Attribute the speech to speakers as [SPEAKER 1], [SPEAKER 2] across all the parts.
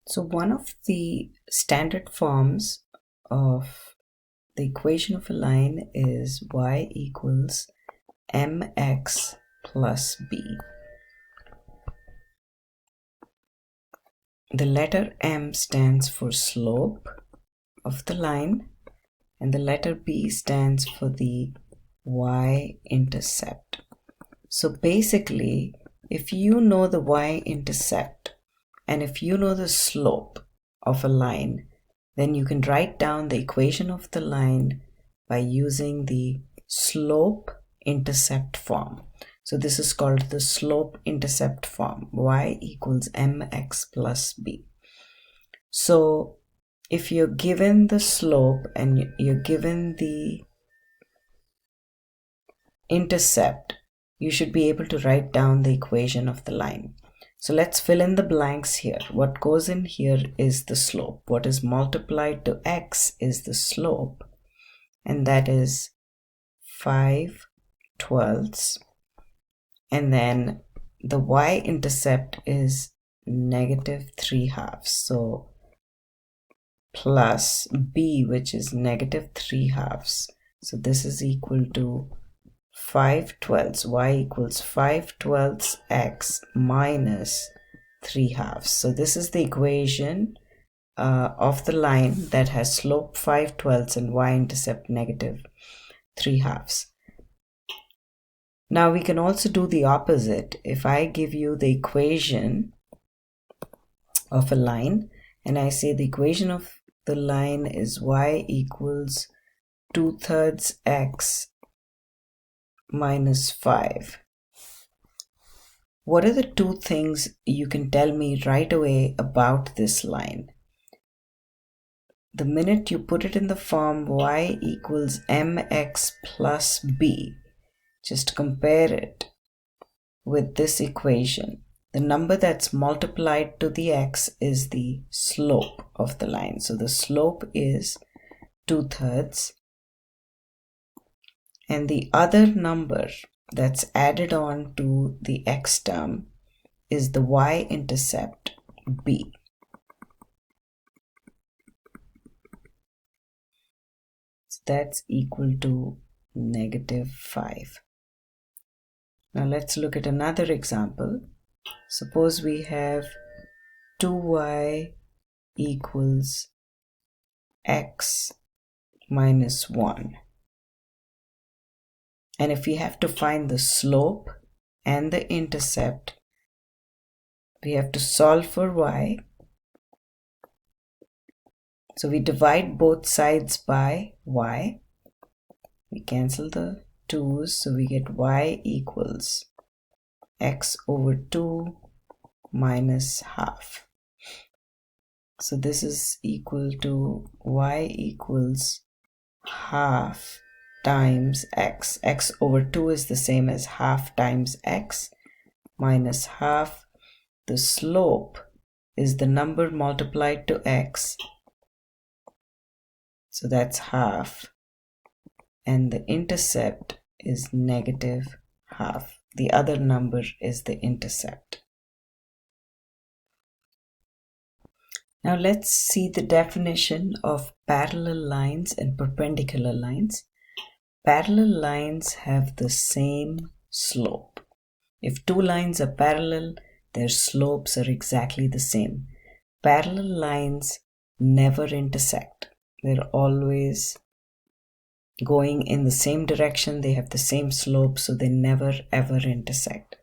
[SPEAKER 1] So one of the standard forms of the equation of a line is y equals mx plus b. The letter m stands for slope of the line and the letter b stands for the y-intercept. So basically, if you know the y-intercept and if you know the slope of a line, then you can write down the equation of the line by using the slope-intercept form. So this is called the slope-intercept form, y equals mx plus b. So if you're given the slope and you're given the intercept, you should be able to write down the equation of the line. So let's fill in the blanks here. What goes in here is the slope. What is multiplied to x is the slope, and that is 5/12. And then the y-intercept is -3/2. So plus b, which is -3/2. So this is equal to 5/12. Y equals 5/12 x minus 3/2. So this is the equation of the line that has slope 5/12 and y-intercept -3/2. Now we can also do the opposite. If I give you the equation of a line and I say the equation of the line is y equals 2/3 x minus 5. What are the two things you can tell me right away about this line? The minute you put it in the form y equals mx plus b, just compare it with this equation. The number that's multiplied to the x is the slope of the line. So the slope is 2/3. And the other number that's added on to the x term is the y-intercept b. So that's equal to -5. Now let's look at another example. Suppose we have 2y equals x minus 1. And if we have to find the slope and the intercept, we have to solve for y. So we divide both sides by y. We cancel the 2's, so we get y equals x over 2 minus half. So this is equal to y equals half times x. X over 2 is the same as half times x minus half. The slope is the number multiplied to x, so that's half, and the intercept is -half. The other number is the intercept. Now let's see the definition of parallel lines and perpendicular lines. Parallel lines have the same slope. If two lines are parallel, their slopes are exactly the same. Parallel lines never intersect. They're always going in the same direction. They have the same slope, so they never ever intersect.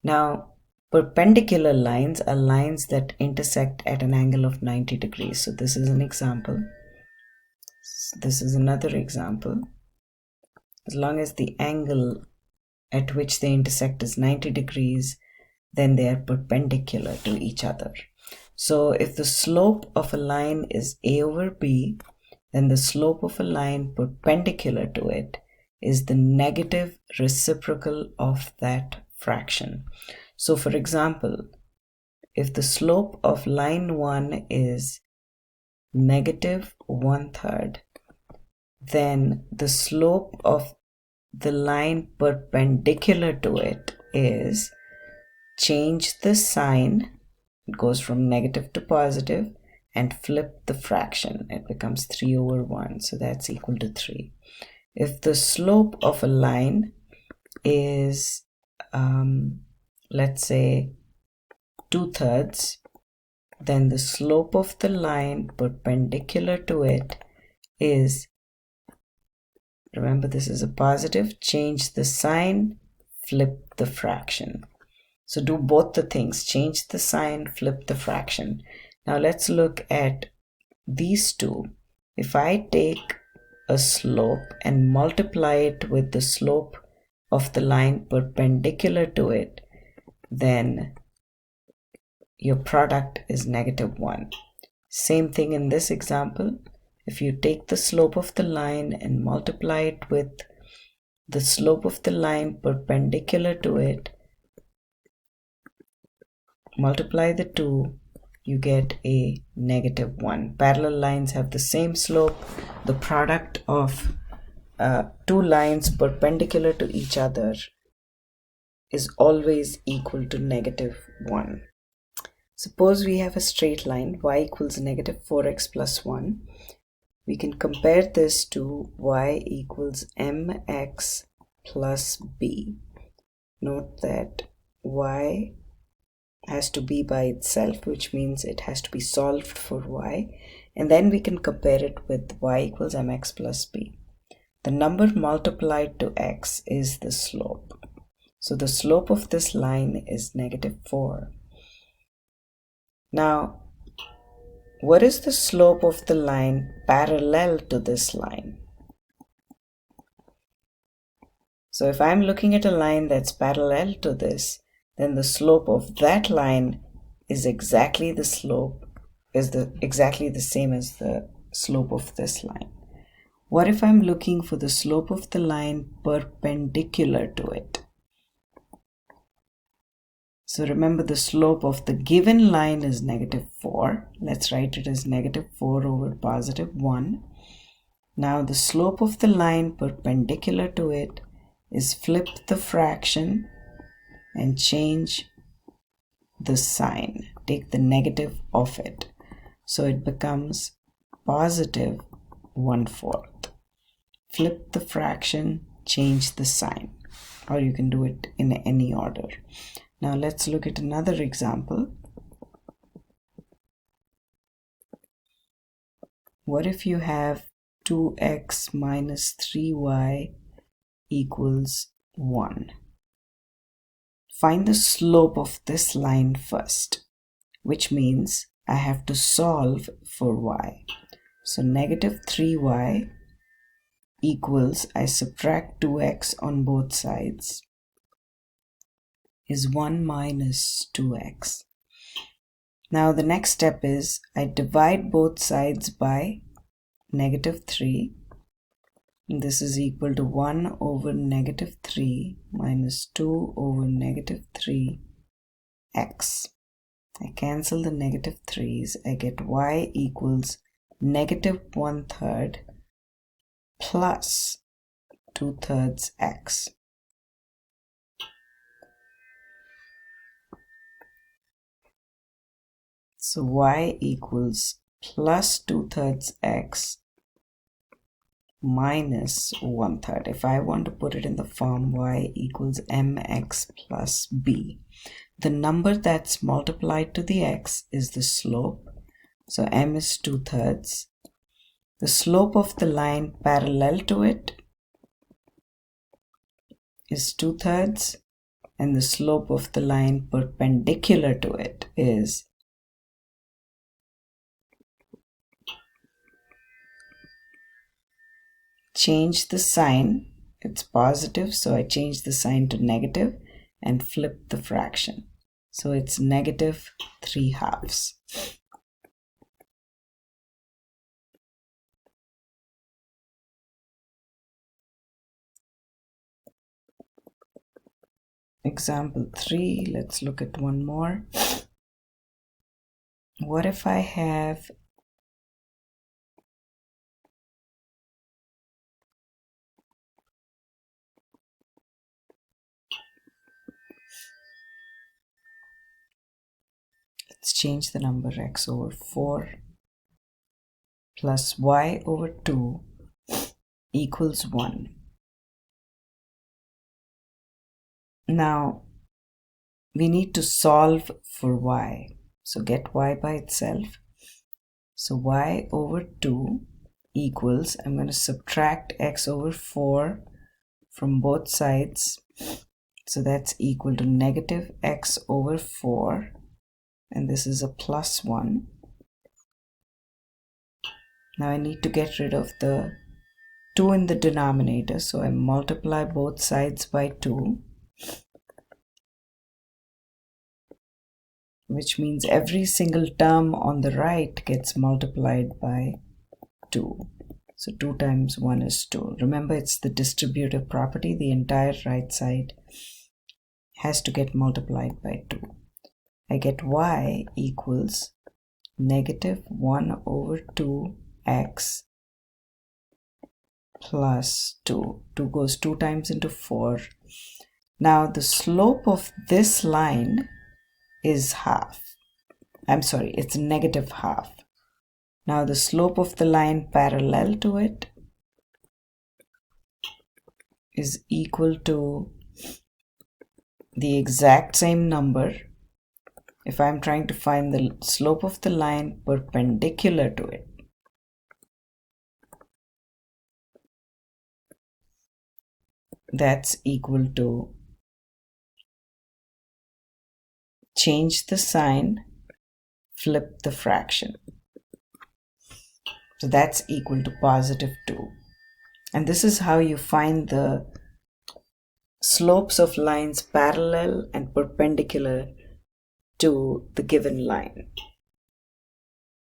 [SPEAKER 1] Now, perpendicular lines are lines that intersect at an angle of 90 degrees. So this is an example. This is another example. As long as the angle at which they intersect is 90 degrees, then they are perpendicular to each other. So if the slope of a line is a over b, then the slope of a line perpendicular to it is the negative reciprocal of that fraction. So for example, if the slope of line 1 is -1/3, then the slope of the line perpendicular to it is, change the sign It goes from negative to positive, and flip the fraction. It becomes 3 over 1, so that's equal to 3. If the slope of a line is, let's say, 2/3, then the slope of the line perpendicular to it is, remember this is a positive, change the sign, flip the fraction. So do both the things, change the sign, flip the fraction. Now let's look at these two. If I take a slope and multiply it with the slope of the line perpendicular to it, then your product is -1. Same thing in this example. If you take the slope of the line and multiply it with the slope of the line perpendicular to it, multiply the two, you get a -1. Parallel lines have the same slope. The product of two lines perpendicular to each other is always equal to -1. Suppose we have a straight line, y equals -4x plus 1. We can compare this to y equals mx plus b. Note that y has to be by itself, which means it has to be solved for y, and then we can compare it with y equals mx plus b. The number multiplied to x is the slope. So the slope of this line is -4. Now, what is the slope of the line parallel to this line? So if I'm looking at a line that's parallel to this, then the slope of that line is exactly the same as the slope of this line. What if I'm looking for the slope of the line perpendicular to it? So remember, the slope of the given line is -4. Let's write it as -4 over +1. Now the slope of the line perpendicular to it is flip the fraction and change the sign. Take the negative of it. So it becomes +1/4. Flip the fraction, change the sign. Or you can do it in any order. Now let's look at another example. What if you have 2x minus 3y equals 1? Find the slope of this line first, which means I have to solve for y. So -3y equals, I subtract 2x on both sides, is 1 minus 2x. Now the next step is I divide both sides by -3. This is equal to 1 over -3 minus 2 over -3x. I cancel the -3's. I get y equals -1/3 plus 2/3 x. So y equals plus 2/3 x minus 1/3. If I want to put it in the form y equals mx plus b, the number that's multiplied to the x is the slope. So m is 2/3. The slope of the line parallel to it is 2/3, and the slope of the line perpendicular to it is change the sign. It's positive, so I change the sign to negative and flip the fraction. So it's -3/2. Example 3, let's look at one more. What if I have Let's change the number. X over 4 plus y over 2 equals 1. Now we need to solve for y. So get y by itself. So y over 2 equals, I'm going to subtract x over 4 from both sides. So that's equal to negative x over 4. And this is a plus 1. Now I need to get rid of the 2 in the denominator. So I multiply both sides by 2. Which means every single term on the right gets multiplied by 2. So 2 times 1 is 2. Remember, it's the distributive property. The entire right side has to get multiplied by 2. I get y equals negative 1 over 2x plus 2. 2 goes 2 times into 4. Now the slope of this line is half. I'm sorry, it's negative half. Now the slope of the line parallel to it is equal to the exact same number. If I'm trying to find the slope of the line perpendicular to it, that's equal to, change the sign, flip the fraction. So that's equal to positive 2. And this is how you find the slopes of lines parallel and perpendicular to the given line.